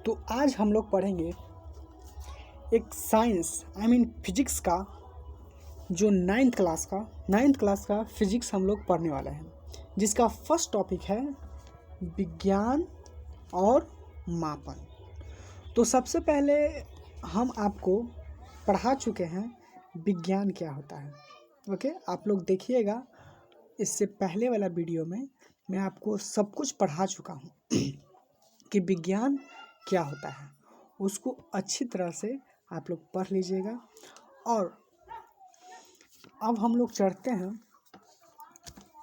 तो आज हम लोग पढ़ेंगे एक साइंस फिजिक्स का जो नाइन्थ क्लास का फिजिक्स हम लोग पढ़ने वाले हैं, जिसका फर्स्ट टॉपिक है विज्ञान और मापन। तो सबसे पहले हम आपको पढ़ा चुके हैं विज्ञान क्या होता है। ओके, आप लोग देखिएगा, इससे पहले वाला वीडियो में मैं आपको सब कुछ पढ़ा चुका हूँ कि विज्ञान क्या होता है। उसको अच्छी तरह से आप लोग पढ़ लीजिएगा। और अब हम लोग चढ़ते हैं,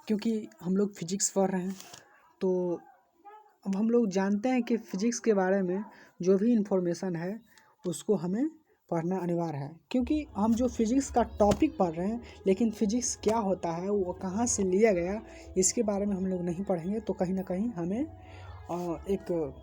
क्योंकि हम लोग फिजिक्स पढ़ रहे हैं, तो अब हम लोग जानते हैं कि फिजिक्स के बारे में जो भी इन्फॉर्मेशन है उसको हमें पढ़ना अनिवार्य है। क्योंकि हम जो फिजिक्स का टॉपिक पढ़ रहे हैं, लेकिन फिजिक्स क्या होता है, वो कहाँ से लिया गया, इसके बारे में हम लोग नहीं पढ़ेंगे तो कहीं ना कहीं हमें एक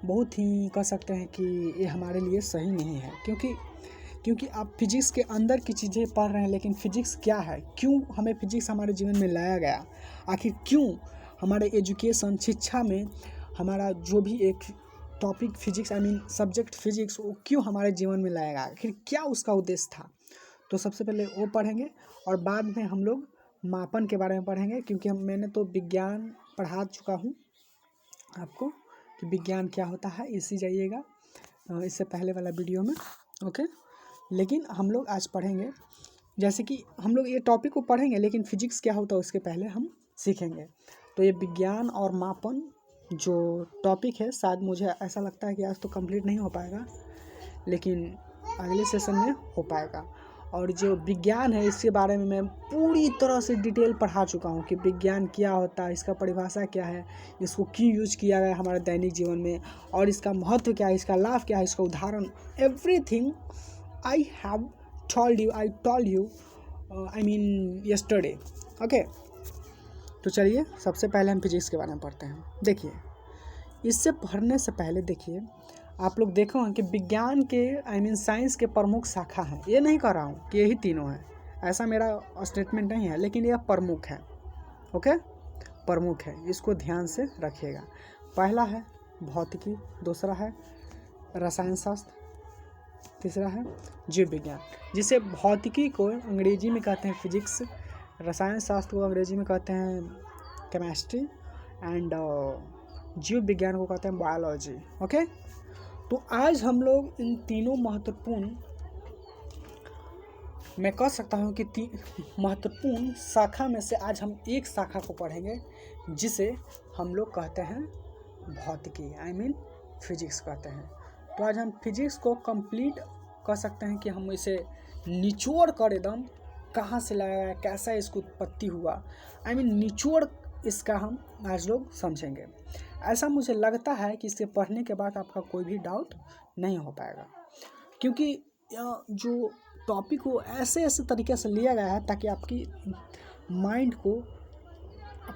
बहुत ही कह सकते हैं कि ये हमारे लिए सही नहीं है। क्योंकि आप फिजिक्स के अंदर की चीज़ें पढ़ रहे हैं, लेकिन फिजिक्स क्या है, क्यों हमें फिजिक्स हमारे जीवन में लाया गया, आखिर क्यों हमारे एजुकेशन शिक्षा में हमारा जो भी एक टॉपिक फिजिक्स सब्जेक्ट फिजिक्स, वो क्यों हमारे जीवन में लाएगा, आखिर क्या उसका उद्देश्य था। तो सबसे पहले वो पढ़ेंगे और बाद में हम लोग मापन के बारे में पढ़ेंगे। क्योंकि मैंने तो विज्ञान पढ़ा चुका हूँ आपको कि विज्ञान क्या होता है, इसी जाइएगा इससे पहले वाला वीडियो में। ओके, लेकिन हम लोग आज पढ़ेंगे, जैसे कि हम लोग ये टॉपिक को पढ़ेंगे, लेकिन फिजिक्स क्या होता है उसके पहले हम सीखेंगे। तो ये विज्ञान और मापन जो टॉपिक है, शायद मुझे ऐसा लगता है कि आज तो कंप्लीट नहीं हो पाएगा, लेकिन अगले सेशन में हो पाएगा। और जो विज्ञान है, इसके बारे में मैं पूरी तरह से डिटेल पढ़ा चुका हूँ कि विज्ञान क्या होता है, इसका परिभाषा क्या है, इसको क्यों यूज किया गया हमारे दैनिक जीवन में, और इसका महत्व क्या है, इसका लाभ क्या है, इसका उदाहरण, everything I told you yesterday। Okay, तो चलिए सबसे पहले हम फिजिक्स के बारे में पढ़ते हैं। देखिए, इससे पढ़ने से पहले देखिए, आप लोग देखो कि विज्ञान के साइंस के प्रमुख शाखा हैं। ये नहीं कह रहा हूँ कि यही तीनों हैं, ऐसा मेरा स्टेटमेंट नहीं है, लेकिन यह प्रमुख है। ओके, प्रमुख है, इसको ध्यान से रखिएगा। पहला है भौतिकी, दूसरा है रसायन शास्त्र, तीसरा है जीव विज्ञान। जिसे भौतिकी को अंग्रेजी में कहते हैं फिजिक्स, रसायन शास्त्र को अंग्रेजी में कहते हैं केमिस्ट्री, एंड जीव विज्ञान को कहते हैं बायोलॉजी। ओके, तो आज हम लोग इन तीनों महत्वपूर्ण, मैं कह सकता हूँ कि महत्वपूर्ण शाखा में से आज हम एक शाखा को पढ़ेंगे, जिसे हम लोग कहते हैं भौतिकी, फिजिक्स कहते हैं। तो आज हम फिजिक्स को कंप्लीट कह सकते हैं कि हम इसे निचोड़ कर एकदम कहाँ से लाया, कैसा इसकी उत्पत्ति हुआ, निचोड़ इसका हम आज लोग समझेंगे। ऐसा मुझे लगता है कि इसे पढ़ने के बाद आपका कोई भी डाउट नहीं हो पाएगा, क्योंकि जो टॉपिक को ऐसे तरीके से लिया गया है ताकि आपकी माइंड को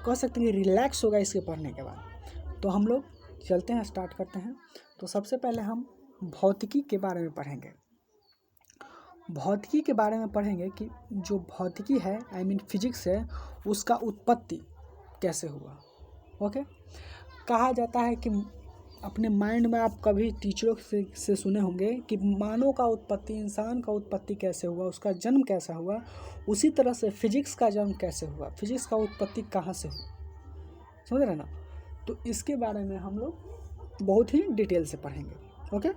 कह सकते हैं रिलैक्स होगा इसके पढ़ने के बाद। तो हम लोग चलते हैं, स्टार्ट करते हैं। तो सबसे पहले हम भौतिकी के बारे में पढ़ेंगे। भौतिकी के बारे में पढ़ेंगे कि जो भौतिकी है फिजिक्स है, उसका उत्पत्ति कैसे हुआ। ओके, कहा जाता है कि अपने माइंड में आप कभी टीचरों से सुने होंगे कि मानव का उत्पत्ति, इंसान का उत्पत्ति कैसे हुआ, उसका जन्म कैसा हुआ, उसी तरह से फिजिक्स का जन्म कैसे हुआ, फिजिक्स का उत्पत्ति कहाँ से हुआ, समझ रहे ना। तो इसके बारे में हम लोग बहुत ही डिटेल से पढ़ेंगे। ओके,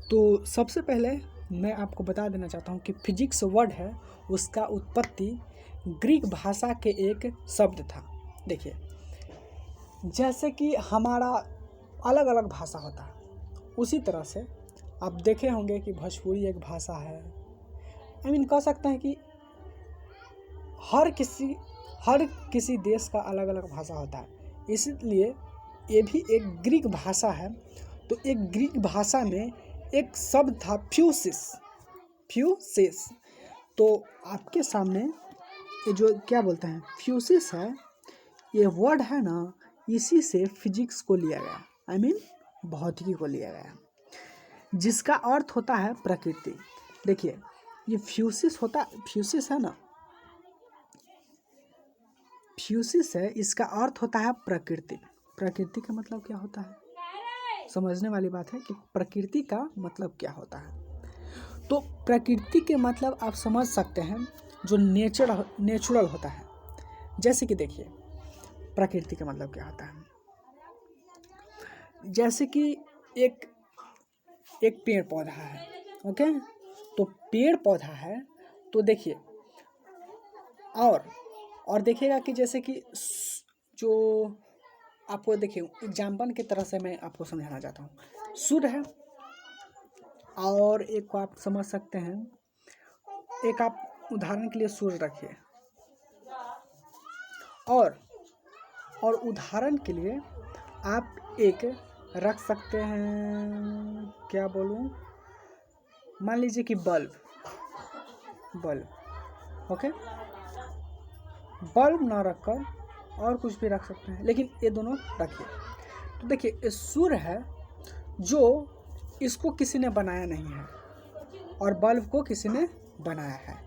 तो सबसे पहले मैं आपको बता देना चाहता हूँ कि फिजिक्स वर्ड है, उसका उत्पत्ति ग्रीक भाषा के एक शब्द था। देखिए, जैसे कि हमारा अलग अलग भाषा होता है, उसी तरह से आप देखे होंगे कि भोजपुरी एक भाषा है। कह सकते हैं कि हर किसी देश का अलग अलग भाषा होता है, इसलिए ये भी एक ग्रीक भाषा है। तो एक ग्रीक भाषा में एक शब्द था फ्यूसिस। तो आपके सामने ये जो क्या बोलते हैं फ्यूसिस है, ये वर्ड है ना, इसी से फिजिक्स को लिया गया, भौतिकी को लिया गया, जिसका अर्थ होता है प्रकृति। देखिए, ये फ्यूसिस है ना, फ्यूसिस है, इसका अर्थ होता है प्रकृति। प्रकृति का मतलब क्या होता है, समझने वाली बात है कि प्रकृति का मतलब क्या होता है। तो प्रकृति के मतलब आप समझ सकते हैं जो नेचुरल होता है। जैसे कि देखिए प्रकृति का मतलब क्या होता है, जैसे कि एक पेड़ पौधा है, ओके। तो पेड़ पौधा है तो देखिए और देखिएगा कि जैसे कि जो आपको देखिए एग्जाम्पल की तरह से मैं आपको समझाना चाहता हूँ। सूर्य है और एक को आप समझ सकते हैं, एक आप उदाहरण के लिए सूर्य रखिए और उदाहरण के लिए आप एक रख सकते हैं, क्या बोलूँ, मान लीजिए कि बल्ब, ओके। बल्ब ना रखकर और कुछ भी रख सकते हैं, लेकिन ये दोनों रखिए। तो देखिए ये सूर्य है जो इसको किसी ने बनाया नहीं है और बल्ब को किसी ने बनाया है।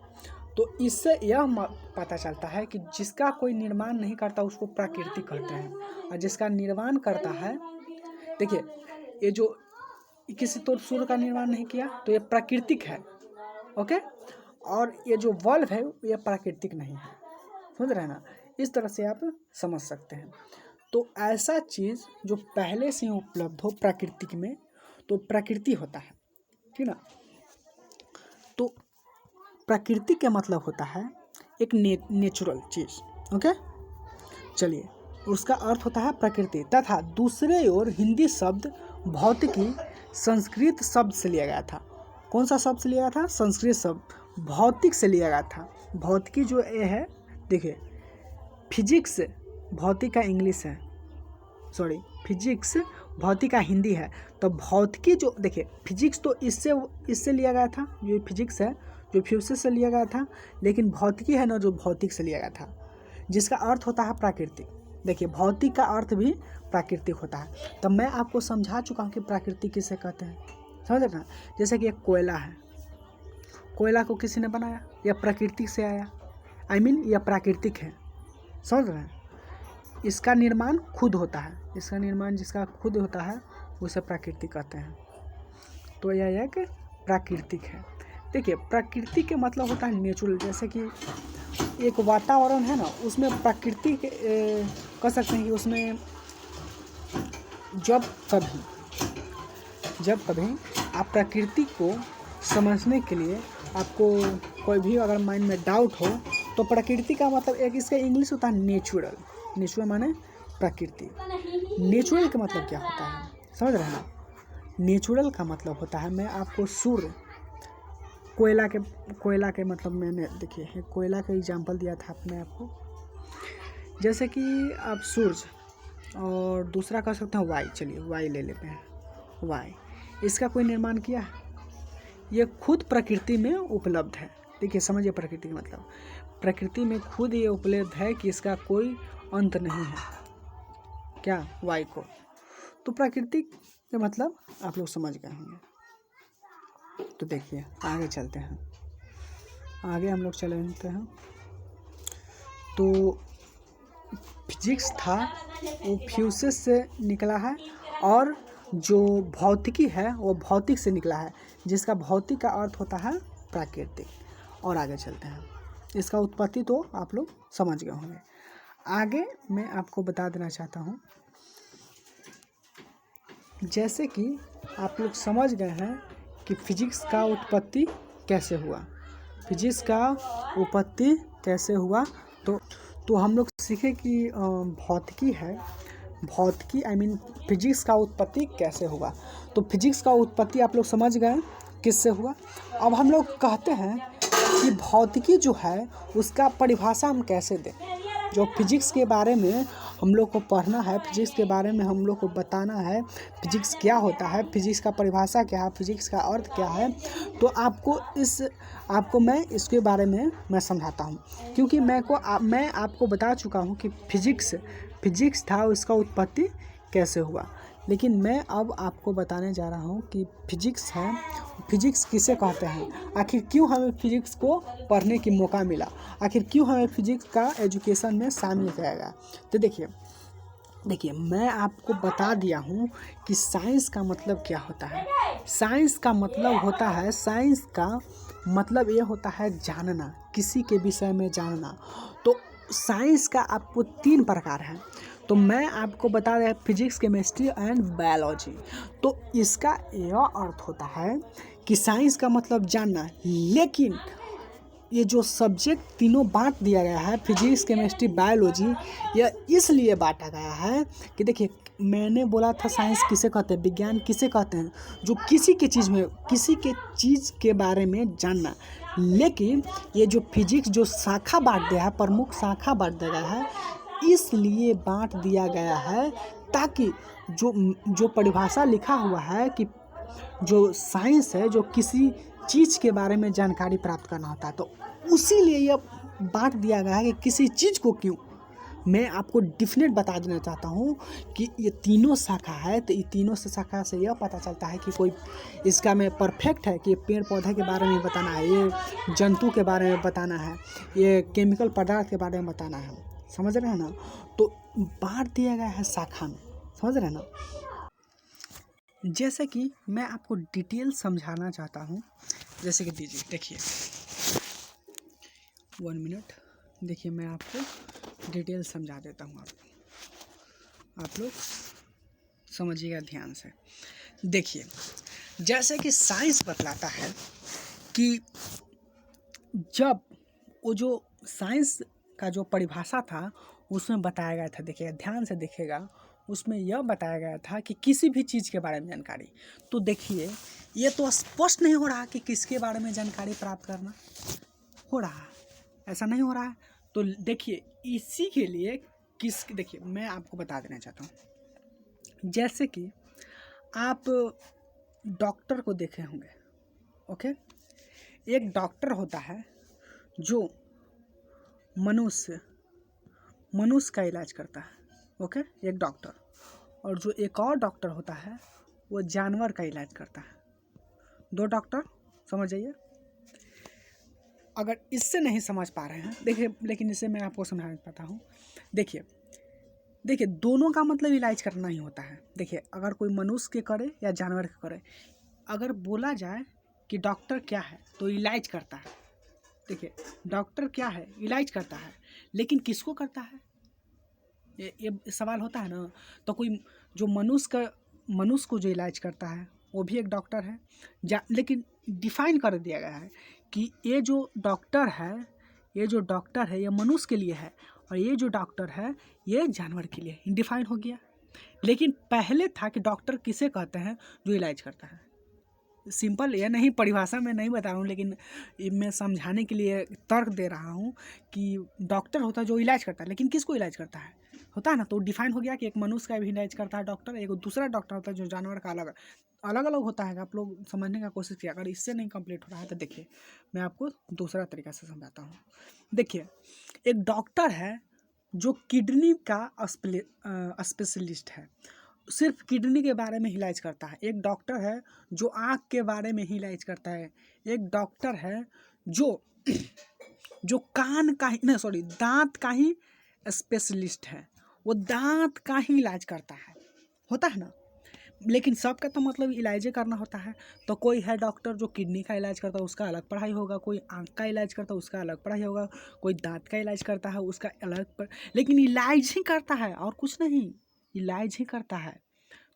तो इससे यह पता चलता है कि जिसका कोई निर्माण नहीं करता उसको प्रकृति कहते हैं, और जिसका निर्माण करता है, देखिए ये जो किसी तो सूर्य का निर्माण नहीं किया तो ये प्राकृतिक है, ओके। और ये जो बल्ब है ये प्राकृतिक नहीं है, समझ रहे हैं ना। इस तरह से आप समझ सकते हैं। तो ऐसा चीज़ जो पहले से उपलब्ध हो प्राकृतिक में तो प्रकृति होता है, ठीक ना। तो प्रकृति का मतलब होता है एक नेचुरल चीज़, ओके। चलिए उसका अर्थ होता है प्रकृति, तथा दूसरे ओर हिंदी शब्द भौतिकी संस्कृत शब्द से लिया गया था। कौन सा शब्द से लिया गया था? संस्कृत शब्द भौतिक से लिया गया था। भौतिकी जो ये है, देखिए फिजिक्स भौतिक का इंग्लिश है, सॉरी फिजिक्स भौतिक का हिंदी है। तो भौतिकी जो देखिए फिजिक्स तो इससे लिया गया था, जो फिजिक्स है जो फ्यूसिस से लिया गया था, लेकिन भौतिकी है ना जो भौतिक से लिया गया था, जिसका अर्थ होता है प्राकृतिक। देखिए भौतिक का अर्थ भी प्राकृतिक होता है। तब मैं आपको समझा चुका हूँ कि प्राकृतिक किसे कहते हैं, समझ रहे ना। जैसे कि एक कोयला है, कोयला को किसी ने बनाया, यह प्रकृति से आया, यह प्राकृतिक है, समझ रहे हैं। इसका निर्माण खुद होता है, इसका निर्माण जिसका खुद होता है उसे प्राकृतिक कहते हैं। तो यह एक प्राकृतिक है। देखिए प्रकृति के मतलब होता है नेचुरल। जैसे कि एक वातावरण है ना, उसमें प्रकृति के कह सकते हैं कि उसमें जब कभी आप प्रकृति को समझने के लिए आपको कोई भी अगर माइंड में डाउट हो तो प्रकृति का मतलब एक इसका इंग्लिश होता है नेचुरल। नेचुरल माने प्रकृति। नेचुरल का मतलब क्या होता है, समझ रहे हैं। नेचुरल का मतलब होता है, मैं आपको सूर्य कोयला के मतलब मैंने देखिए कोयला का एग्जांपल दिया था अपने आपको। जैसे कि आप सूर्य और दूसरा कह सकते हैं वायु। चलिए वायु ले लेते हैं। वायु इसका कोई निर्माण किया है, ये खुद प्रकृति में उपलब्ध है। देखिए समझिए प्रकृति का मतलब, प्रकृति में खुद ये उपलब्ध है कि इसका कोई अंत नहीं है, क्या वायु को। तो प्रकृति का मतलब आप लोग समझ गए होंगे। तो देखिए आगे चलते हैं, आगे हम लोग चलते हैं। तो फिजिक्स था वो फ्यूसिस से निकला है, और जो भौतिकी है वो भौतिक से निकला है, जिसका भौतिक का अर्थ होता है प्राकृतिक। और आगे चलते हैं, इसका उत्पत्ति तो आप लोग समझ गए होंगे। आगे मैं आपको बता देना चाहता हूँ, जैसे कि आप लोग समझ गए हैं कि फिजिक्स का उत्पत्ति कैसे हुआ, फिजिक्स का उत्पत्ति कैसे हुआ। तो हम लोग सीखे कि भौतिकी है, भौतिकी फिजिक्स का उत्पत्ति कैसे हुआ। तो फिजिक्स का उत्पत्ति आप लोग समझ गए किससे हुआ। अब हम लोग कहते हैं कि भौतिकी जो है उसका परिभाषा हम कैसे दें। जो फिजिक्स के बारे में हम लोग को पढ़ना है, फिजिक्स के बारे में हम लोग को बताना है, फिजिक्स क्या होता है, फिजिक्स का परिभाषा क्या है, फिजिक्स का अर्थ क्या है। तो आपको मैं इसके बारे में मैं समझाता हूँ, क्योंकि मैं आपको बता चुका हूँ कि फिजिक्स था, उसका उत्पत्ति कैसे हुआ। लेकिन मैं अब आपको बताने जा रहा हूँ कि फिजिक्स है, फिजिक्स किसे कहते हैं, आखिर क्यों हमें फिजिक्स को पढ़ने की मौका मिला, आखिर क्यों हमें फिजिक्स का एजुकेशन में शामिल किया गया। तो देखिए देखिए, मैं आपको बता दिया हूँ कि साइंस का मतलब क्या होता है। साइंस का मतलब होता है, साइंस का मतलब ये होता है जानना, किसी के विषय में जानना। तो साइंस का आपको 3 प्रकार है। तो मैं आपको बता रहा फिजिक्स, केमिस्ट्री एंड बायोलॉजी। तो इसका यह अर्थ होता है कि साइंस का मतलब जानना, लेकिन ये जो सब्जेक्ट तीनों बांट दिया गया है, फिजिक्स, केमिस्ट्री, बायोलॉजी, यह इसलिए बांटा गया है कि देखिए, मैंने बोला था साइंस किसे कहते हैं, विज्ञान किसे कहते हैं, जो किसी के चीज़ के बारे में जानना। लेकिन ये जो फिजिक्स जो शाखा बांट दिया है, प्रमुख शाखा बांट दिया गया है, इसलिए बांट दिया गया है ताकि जो परिभाषा लिखा हुआ है कि जो साइंस है, जो किसी चीज़ के बारे में जानकारी प्राप्त करना होता है, तो उसी लिए यह बांट दिया गया है कि किसी चीज़ को क्यों। मैं आपको डिफिनेट बता देना चाहता हूँ कि ये तीनों शाखा है, तो ये तीनों से शाखा से यह पता चलता है कि कोई इसका में परफेक्ट है कि ये पेड़ पौधे के बारे में बताना है, ये जंतु के बारे में बताना है, ये केमिकल पदार्थ के बारे में बताना है। समझ रहे हैं ना? तो बांट दिया गया है शाखा में, समझ रहे हैं ना? जैसे कि मैं आपको डिटेल समझाना चाहता हूँ। जैसे कि देखिए 1 मिनट, देखिए मैं आपको डिटेल समझा देता हूँ, आप लोग समझिएगा ध्यान से। देखिए, जैसे कि साइंस बतलाता है कि जब वो जो साइंस का जो परिभाषा था उसमें बताया गया था, देखिए ध्यान से देखिएगा, उसमें यह बताया गया था कि किसी भी चीज़ के बारे में जानकारी। तो देखिए, ये तो स्पष्ट नहीं हो रहा कि किसके बारे में जानकारी प्राप्त करना हो रहा है, ऐसा नहीं हो रहा है। तो देखिए, इसी के लिए देखिए मैं आपको बता देना चाहता हूँ। जैसे कि आप डॉक्टर को देखे होंगे, ओके। एक डॉक्टर होता है जो मनुष्य का इलाज करता है, ओके, एक डॉक्टर। और जो एक और डॉक्टर होता है वो जानवर का इलाज करता है। 2 डॉक्टर, समझ जाइए। अगर इससे नहीं समझ पा रहे हैं, देखिए, लेकिन इससे मैं आपको समझा पाता हूँ। देखिए दोनों का मतलब इलाज करना ही होता है। देखिए, अगर कोई मनुष्य के करे या जानवर के करे, अगर बोला जाए कि डॉक्टर क्या है तो इलाज करता है। देखिए, डॉक्टर क्या है, इलाज करता है, लेकिन किसको करता है, ये सवाल होता है ना। तो कोई जो मनुष्य को जो इलाज करता है वो भी एक डॉक्टर है, लेकिन डिफाइन कर दिया गया है कि ये जो डॉक्टर है ये मनुष्य के लिए है, और ये जो डॉक्टर है ये जानवर के लिए, डिफाइन हो गया। लेकिन पहले था कि डॉक्टर किसे कहते हैं, जो इलाज करता है। सिंपल ये नहीं, परिभाषा में नहीं बता रहा हूँ, लेकिन मैं समझाने के लिए तर्क दे रहा हूँ कि डॉक्टर होता है जो इलाज करता है, लेकिन किसको इलाज करता है, होता है ना। तो डिफाइन हो गया कि एक मनुष्य का भी इलाज करता है डॉक्टर, एक दूसरा डॉक्टर होता है जो जानवर का अलग अलग होता है। आप लोग समझने का कोशिश किया, अगर इससे नहीं कंप्लीट हो रहा है तो देखिए मैं आपको दूसरा तरीका से समझाता हूँ। देखिए, एक डॉक्टर है जो किडनी का स्पेशलिस्ट है, सिर्फ किडनी के बारे में ही इलाज करता है। एक डॉक्टर है जो आँख के बारे में ही इलाज करता है। एक डॉक्टर है जो कान का ही नहीं, सॉरी, दांत का ही स्पेशलिस्ट है, वो दांत का ही इलाज करता है, होता है ना। लेकिन सबका तो मतलब इलाज करना होता है। तो कोई है डॉक्टर जो किडनी का इलाज करता है, उसका अलग पढ़ाई होगा, कोई आँख का इलाज करता है उसका अलग पढ़ाई होगा, कोई दांत का इलाज करता है उसका अलग लेकिन इलाज ही करता है और कुछ नहीं, इलाज ही करता है।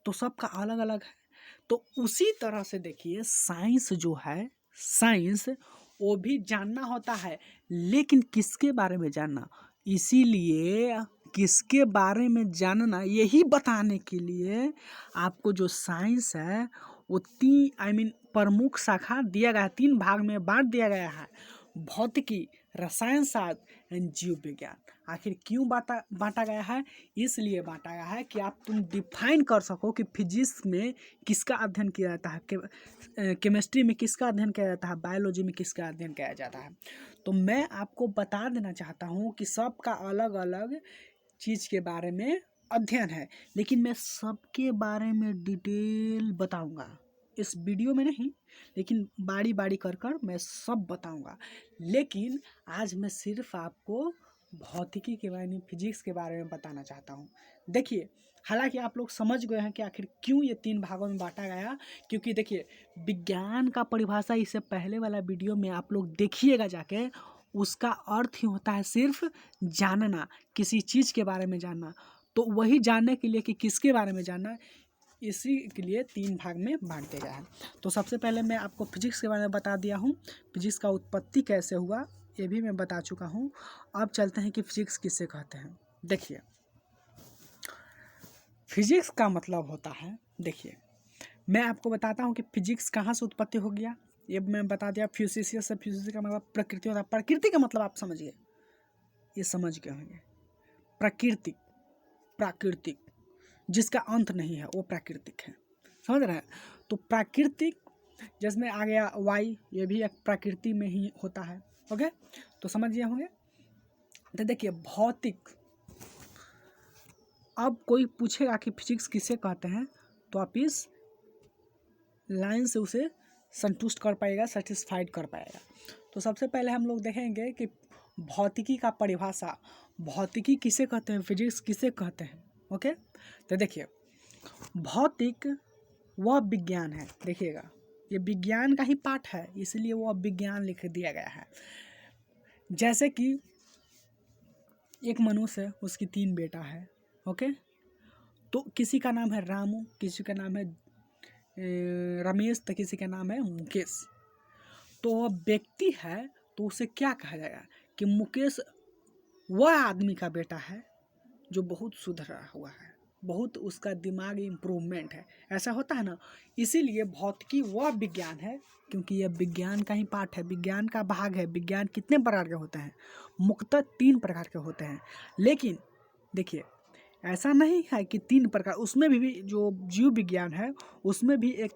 तो सबका अलग अलग है। तो उसी तरह से देखिए, साइंस जो है, साइंस वो भी जानना होता है, लेकिन किसके बारे में जानना। इसीलिए किसके बारे में जानना, यही बताने के लिए आपको जो साइंस है वो प्रमुख शाखा दिया गया है, 3 भाग में बांट दिया गया है। भौतिकी, रसायन शास्त्र एंड जीव विज्ञान। आखिर क्यों बांटा गया है, इसलिए बांटा गया है कि तुम डिफाइन कर सको कि फिजिक्स में किसका अध्ययन किया जाता है, केमिस्ट्री में किसका अध्ययन किया जाता है, बायोलॉजी में किसका अध्ययन किया जाता है। तो मैं आपको बता देना चाहता हूँ कि सबका अलग अलग चीज़ के बारे में अध्ययन है, लेकिन मैं सबके बारे में डिटेल बताऊँगा इस वीडियो में नहीं, लेकिन बारी बारी कर मैं सब बताऊंगा। लेकिन आज मैं सिर्फ आपको भौतिकी के बारे में, फिजिक्स के बारे में बताना चाहता हूँ। देखिए, हालांकि आप लोग समझ गए हैं कि आखिर क्यों ये 3 भागों में बांटा गया, क्योंकि देखिए विज्ञान का परिभाषा इससे पहले वाला वीडियो में आप लोग देखिएगा जाके, उसका अर्थ ही होता है सिर्फ जानना, किसी चीज़ के बारे में जानना। तो वही जानने के लिए कि किसके बारे में जानना, इसी के लिए 3 भाग में बांट दिया गया है। तो सबसे पहले मैं आपको फिजिक्स के बारे में बता दिया हूँ, फिजिक्स का उत्पत्ति कैसे हुआ ये भी मैं बता चुका हूँ। अब चलते हैं कि फिजिक्स किसे कहते हैं। देखिए, फिजिक्स का मतलब होता है, देखिए मैं आपको बताता हूँ कि फिजिक्स कहाँ से उत्पत्ति हो गया। ये मैं बता दिया, फ्यूसिसियस से, फ्यूसिस का मतलब प्रकृति होता है। प्रकृति का मतलब आप समझ गए, ये समझ गए होंगे। प्रकृति, प्राकृतिक, जिसका अंत नहीं है वो प्राकृतिक है, समझ रहे हैं। तो प्राकृतिक जिसमें आ गया वाई, ये भी एक प्रकृति में ही होता है। ओके, तो समझ गए होंगे। तो देखिए भौतिक, अब कोई पूछेगा कि फिजिक्स किसे कहते हैं, तो आप इस लाइन से उसे संतुष्ट कर पाएगा, सेटिस्फाइड कर पाएगा। तो सबसे पहले हम लोग देखेंगे कि भौतिकी का परिभाषा, भौतिकी किसे कहते हैं, फिजिक्स किसे कहते हैं। ओके, तो देखिए भौतिक वह विज्ञान है, देखिएगा ये विज्ञान का ही पार्ट है, इसलिए वो विज्ञान लिख दिया गया है। जैसे कि एक मनुष्य है, उसकी 3 बेटा है। ओके, तो किसी का नाम है रामू, किसी का नाम है रमेश, तो किसी का नाम है मुकेश। तो वह व्यक्ति है, तो उसे क्या कहा जाएगा कि मुकेश वह आदमी का बेटा है जो बहुत सुधरा हुआ है, बहुत उसका दिमागी इम्प्रूवमेंट है, ऐसा होता है ना। इसीलिए भौतिकी वह विज्ञान है, क्योंकि यह विज्ञान का ही पार्ट है, विज्ञान का भाग है। विज्ञान कितने प्रकार के होते हैं, मुख्यतः 3 प्रकार के होते हैं। लेकिन देखिए ऐसा नहीं है कि 3 प्रकार, उसमें भी जो जीव विज्ञान है उसमें भी एक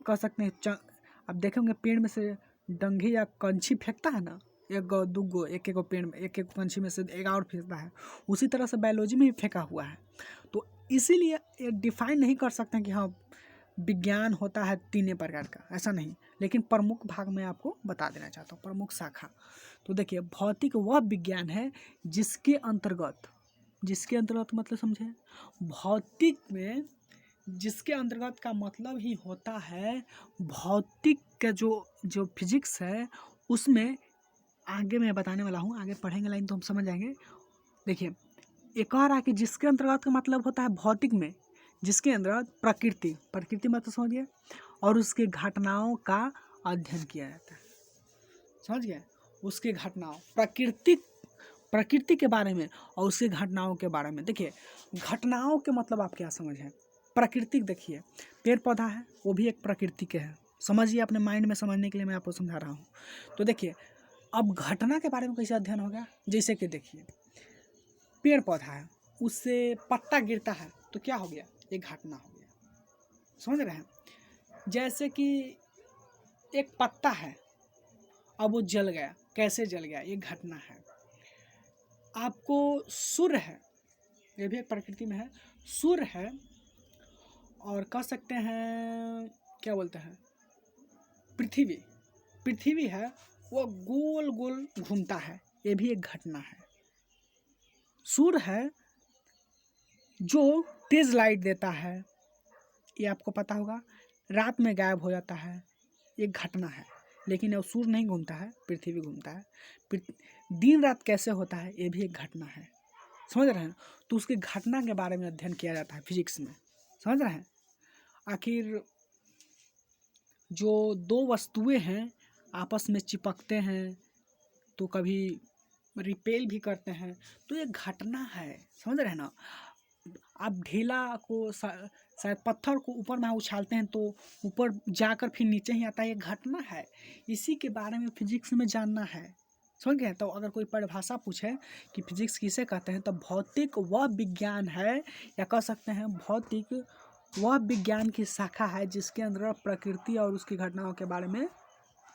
कह सकते हैं अब देखेंगे पेड़ में से डंगी या कंछी फेंकता है ना, 1 गो 2 गो, एक पेड़ में 1 पंछी में से एक और फेंकता है, उसी तरह से बायोलॉजी में भी फेंका हुआ है। तो इसीलिए ये डिफाइन नहीं कर सकते हैं कि हाँ विज्ञान होता है 3 प्रकार का, ऐसा नहीं। लेकिन प्रमुख भाग में आपको बता देना चाहता हूँ, प्रमुख शाखा। तो देखिए भौतिक वह विज्ञान है जिसके अंतर्गत मतलब समझे, भौतिक में जिसके अंतर्गत का मतलब ही होता है, भौतिक का जो फिजिक्स है उसमें आगे मैं बताने वाला हूँ, आगे पढ़ेंगे लाइन तो हम समझ जाएंगे। देखिए एक और आके जिसके अंतर्गत का मतलब होता है भौतिक में, जिसके अंतर्गत प्रकृति मतलब समझ गए, और उसके घटनाओं का अध्ययन किया जाता है, समझ गए, उसके घटनाओं, प्रकृति के बारे में और उसके घटनाओं के बारे में। देखिए घटनाओं के मतलब आप क्या समझें, प्राकृतिक, देखिए पेड़ पौधा है वो भी एक प्रकृति के है, समझिए, अपने माइंड में समझने के लिए मैं आपको समझा रहा हूँ। तो देखिए अब घटना के बारे में कैसे अध्ययन होगा, जैसे कि देखिए पेड़ पौधा है, उससे पत्ता गिरता है तो क्या हो गया, एक घटना हो गया, समझ रहे हैं। जैसे कि एक पत्ता है, अब वो जल गया, कैसे जल गया, ये घटना है। आपको सूर्य है, ये भी एक प्रकृति में है, सूर्य है, और कह सकते हैं क्या बोलते हैं, पृथ्वी है, वो गोल गोल घूमता है, ये भी एक घटना है। सूर्य है जो तेज लाइट देता है, ये आपको पता होगा, रात में गायब हो जाता है, ये घटना है। लेकिन अब सूर्य नहीं घूमता है, पृथ्वी घूमता है। दिन रात कैसे होता है, ये भी एक घटना है, समझ रहे हैं। तो उसके घटना के बारे में अध्ययन किया जाता है फिजिक्स में, समझ रहे हैं। आखिर जो 2 वस्तुएं हैं आपस में चिपकते हैं तो कभी रिपेल भी करते हैं, तो ये घटना है, समझ रहे हैं ना। आप ढेला को शायद पत्थर को ऊपर में उछालते हैं तो ऊपर जाकर फिर नीचे ही आता है, ये घटना है। इसी के बारे में फिजिक्स में जानना है, समझ गए। तो अगर कोई परिभाषा पूछे कि फिजिक्स किसे कहते हैं, तो भौतिक वह विज्ञान है, या कह सकते हैं भौतिक वह विज्ञान की शाखा है जिसके अंदर प्रकृति और उसकी घटनाओं के बारे में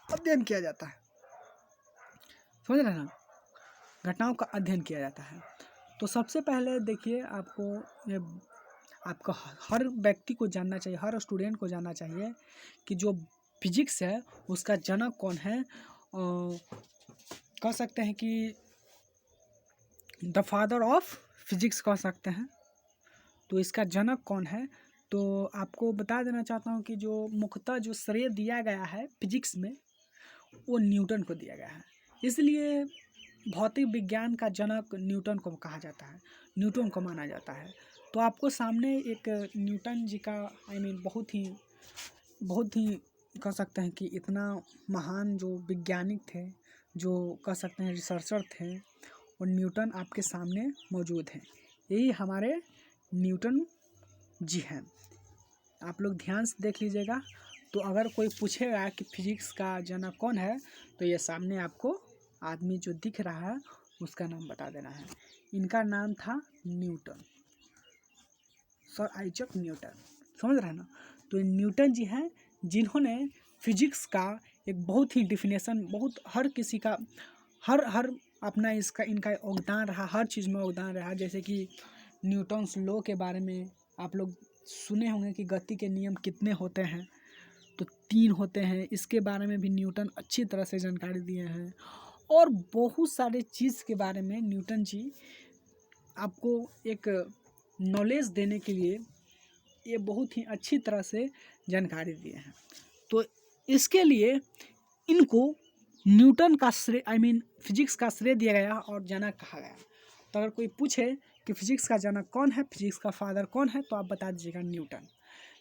अध्ययन किया जाता है, समझ रहे हैं ना, घटनाओं का अध्ययन किया जाता है। तो सबसे पहले देखिए आपको हर व्यक्ति को जानना चाहिए, हर स्टूडेंट को जानना चाहिए कि जो फिजिक्स है उसका जनक कौन है। कह सकते हैं कि द फादर ऑफ फिजिक्स कह सकते हैं। तो इसका जनक कौन है? तो आपको बता देना चाहता हूँ कि जो मुख्यतः जो श्रेय दिया गया है फिजिक्स में वो न्यूटन को दिया गया है। इसलिए भौतिक विज्ञान का जनक न्यूटन को कहा जाता है, न्यूटन को माना जाता है। तो आपको सामने एक न्यूटन जी का बहुत ही कह सकते हैं कि इतना महान जो वैज्ञानिक थे, जो कह सकते हैं रिसर्चर थे, और न्यूटन आपके सामने मौजूद हैं। यही हमारे न्यूटन जी हैं। आप लोग ध्यान से देख लीजिएगा। तो अगर कोई पूछेगा कि फिजिक्स का जनक कौन है, तो ये सामने आपको आदमी जो दिख रहा है उसका नाम बता देना है। इनका नाम था न्यूटन, सर आइजैक न्यूटन। समझ रहे हैं ना? तो न्यूटन जी हैं जिन्होंने फिजिक्स का एक बहुत ही डिफिनेशन, बहुत हर किसी का हर अपना इनका योगदान रहा, हर चीज़ में योगदान रहा। जैसे कि न्यूटन्स लॉ के बारे में आप लोग सुने होंगे कि गति के नियम कितने होते हैं, तो 3 होते हैं। इसके बारे में भी न्यूटन अच्छी तरह से जानकारी दिए हैं। और बहुत सारे चीज़ के बारे में न्यूटन जी आपको एक नॉलेज देने के लिए ये बहुत ही अच्छी तरह से जानकारी दिए हैं। तो इसके लिए इनको न्यूटन का श्रेय फिजिक्स का श्रेय दिया गया और जनक कहा गया। तो अगर कोई पूछे कि फिजिक्स का जनक कौन है, फिजिक्स का फादर कौन है, तो आप बता दीजिएगा न्यूटन।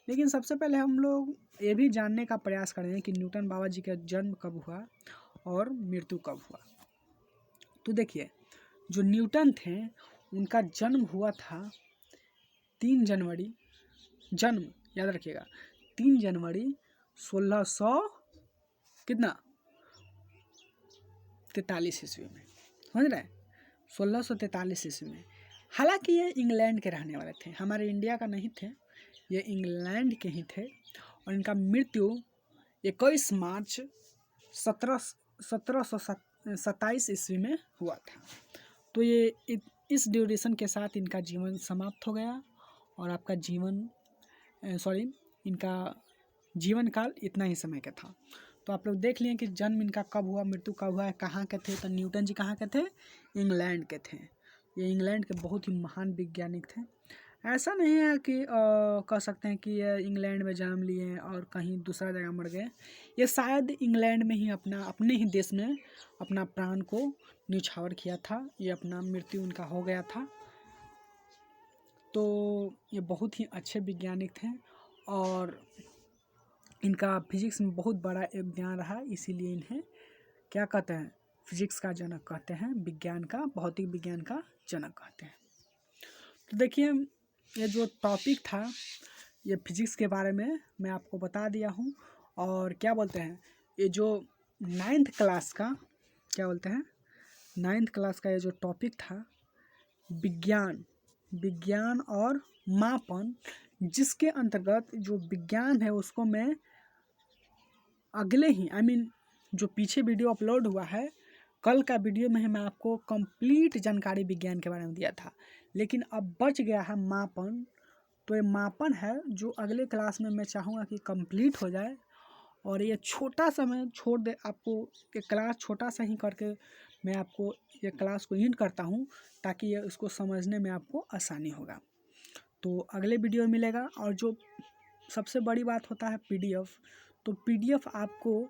लेकिन सबसे पहले हम लोग ये भी जानने का प्रयास करेंगे कि न्यूटन बाबा जी का जन्म कब हुआ और मृत्यु कब हुआ। तो देखिए, जो न्यूटन थे उनका जन्म हुआ था 3 जनवरी, जन्म याद रखिएगा 3 जनवरी 1643 ईस्वी में। समझ रहे हैं? 1643 ईस्वी में। हालांकि ये इंग्लैंड के रहने वाले थे, हमारे इंडिया का नहीं थे, ये इंग्लैंड के ही थे। और इनका मृत्यु 21 मार्च 1727 ईस्वी में हुआ था। तो ये इस ड्यूरेशन के साथ इनका जीवन समाप्त हो गया। और आपका इनका जीवन काल इतना ही समय का था। तो आप लोग देख लिए कि जन्म इनका कब हुआ, मृत्यु कब हुआ है, कहाँ के थे। तो न्यूटन जी कहाँ के थे? इंग्लैंड के थे। ये इंग्लैंड के बहुत ही महान वैज्ञानिक थे। ऐसा नहीं है कि कह सकते हैं कि ये इंग्लैंड में जन्म लिए और कहीं दूसरा जगह मर गए। ये शायद इंग्लैंड में ही अपने ही देश में अपना प्राण को न्यौछावर किया था। ये अपना मृत्यु उनका हो गया था। तो ये बहुत ही अच्छे वैज्ञानिक थे और इनका फिजिक्स में बहुत बड़ा योगदान रहा। इसीलिए इन्हें क्या कहते हैं? फिजिक्स का जनक कहते हैं, विज्ञान का, भौतिक विज्ञान का जनक कहते हैं। तो देखिए, ये जो टॉपिक था ये फिजिक्स के बारे में मैं आपको बता दिया हूँ। और क्या बोलते हैं, ये जो 9th क्लास का क्या बोलते हैं, 9th क्लास का ये जो टॉपिक था विज्ञान और मापन, जिसके अंतर्गत जो विज्ञान है उसको मैं अगले ही जो पीछे वीडियो अपलोड हुआ है, कल का वीडियो में मैं आपको कंप्लीट जानकारी विज्ञान के बारे में दिया था। लेकिन अब बच गया है मापन। तो ये मापन है जो अगले क्लास में मैं चाहूँगा कि कंप्लीट हो जाए। और ये छोटा सा मैं छोड़ दे आपको, ये क्लास छोटा सा ही करके मैं आपको ये क्लास को एंड करता हूँ, ताकि ये उसको समझने में आपको आसानी होगा। तो अगले वीडियो मिलेगा। और जो सबसे बड़ी बात होता है PDF, तो PDF आपको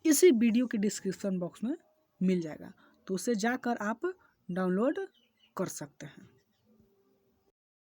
इसी वीडियो के डिस्क्रिप्शन बॉक्स में मिल जाएगा। तो उसे जाकर आप डाउनलोड कर सकते हैं।